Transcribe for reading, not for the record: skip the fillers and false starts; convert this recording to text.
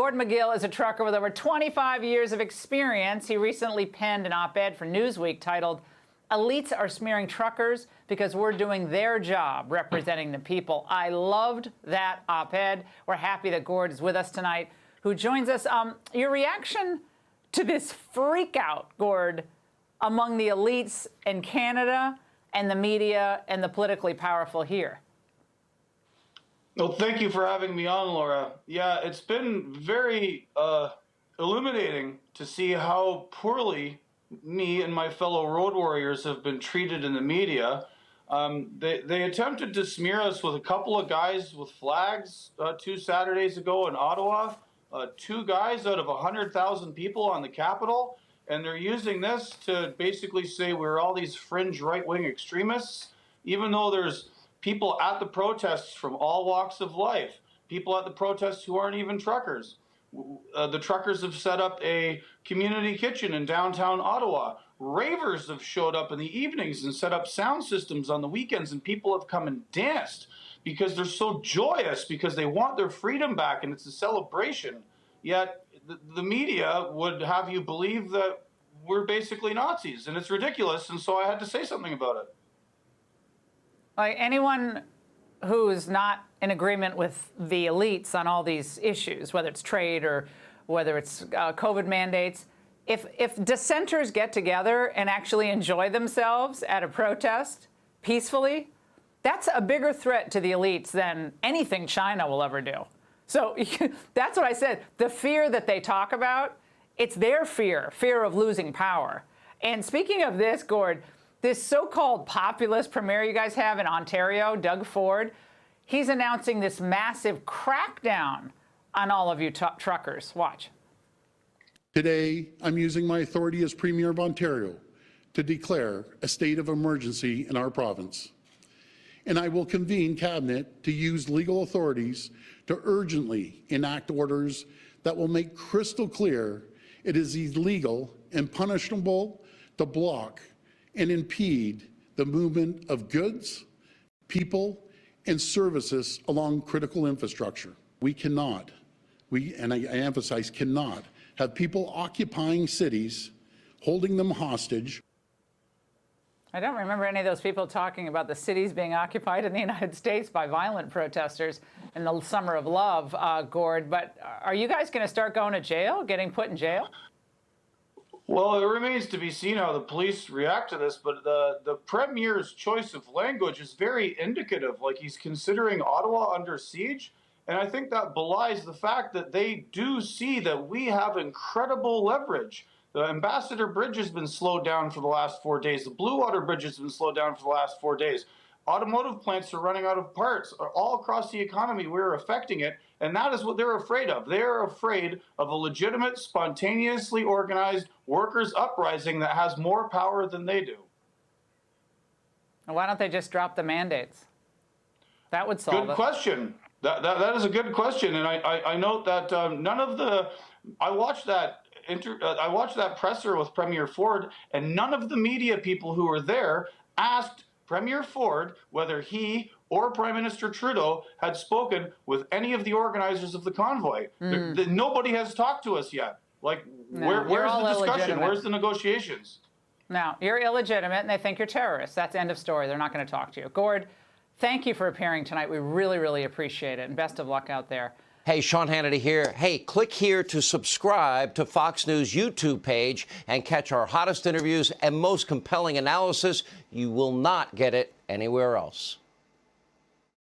Gord McGill is a trucker with over 25 years of experience. He recently penned an op-ed for Newsweek titled, "Elites are smearing truckers because we're doing their job representing the people." I loved that op-ed. We're happy that Gord is with us tonight, who joins us. Your reaction to this freak out, Gord, among the elites in Canada and the media and the politically powerful here? Well, thank you for having me on, Laura. Yeah, it's been very illuminating to see how poorly me and my fellow road warriors have been treated in the media. They attempted to smear us with a couple of guys with flags 2 Saturdays ago in Ottawa, 2 guys out of 100,000 people on the Capitol, and they're using this to basically say we're all these fringe right-wing extremists, even though there's people at the protests from all walks of life, people at the protests who aren't even truckers. The truckers have set up a community kitchen in downtown Ottawa. Ravers have showed up in the evenings and set up sound systems on the weekends, and people have come and danced because they're so joyous, because they want their freedom back, and it's a celebration. Yet the media would have you believe that we're basically Nazis, and it's ridiculous, and so I had to say something about it. Like anyone who's not in agreement with the elites on all these issues, whether it's trade or whether it's COVID mandates, if dissenters get together and actually enjoy themselves at a protest peacefully, that's a bigger threat to the elites than anything China will ever do. So that's what I said. The fear that they talk about, it's their fear of losing power. And speaking of this, Gord, this so-called populist premier you guys have in Ontario, Doug Ford, he's announcing this massive crackdown on all of you truckers. Watch. Today, I'm using my authority as Premier of Ontario to declare a state of emergency in our province. And I will convene Cabinet to use legal authorities to urgently enact orders that will make crystal clear it is illegal and punishable to block and impede the movement of goods, people, and services along critical infrastructure. We cannot, and I emphasize cannot, have people occupying cities, holding them hostage. I don't remember any of those people talking about the cities being occupied in the United States by violent protesters in the summer of love, Gord, but are you guys going to start going to jail, getting put in jail? Well, it remains to be seen how the police react to this, but the Premier's choice of language is very indicative, like he's considering Ottawa under siege, and I think that belies the fact that they do see that we have incredible leverage. The Ambassador Bridge has been slowed down for the last 4 days. The Blue Water Bridge has been slowed down for the last 4 days. Automotive plants are running out of parts. All across the economy, we're affecting it, and that is what they're afraid of. They're afraid of a legitimate, spontaneously organized workers' uprising that has more power than they do. Why don't they just drop the mandates? That would solve it. Good question. That is a good question, and I note that none of the I watched that presser with Premier Ford, and none of the media people who were there asked Premier Ford whether he or Prime Minister Trudeau had spoken with any of the organizers of the convoy. Nobody has talked to us yet. Like, no, where's the discussion? Where's the negotiations? No, you're illegitimate, and they think you're terrorists. That's end of story. They're not going to talk to you. Gord, thank you for appearing tonight. We really, really appreciate it, and best of luck out there. Hey, Sean Hannity here. Hey, click here to subscribe to Fox News YouTube page and catch our hottest interviews and most compelling analysis. You will not get it anywhere else.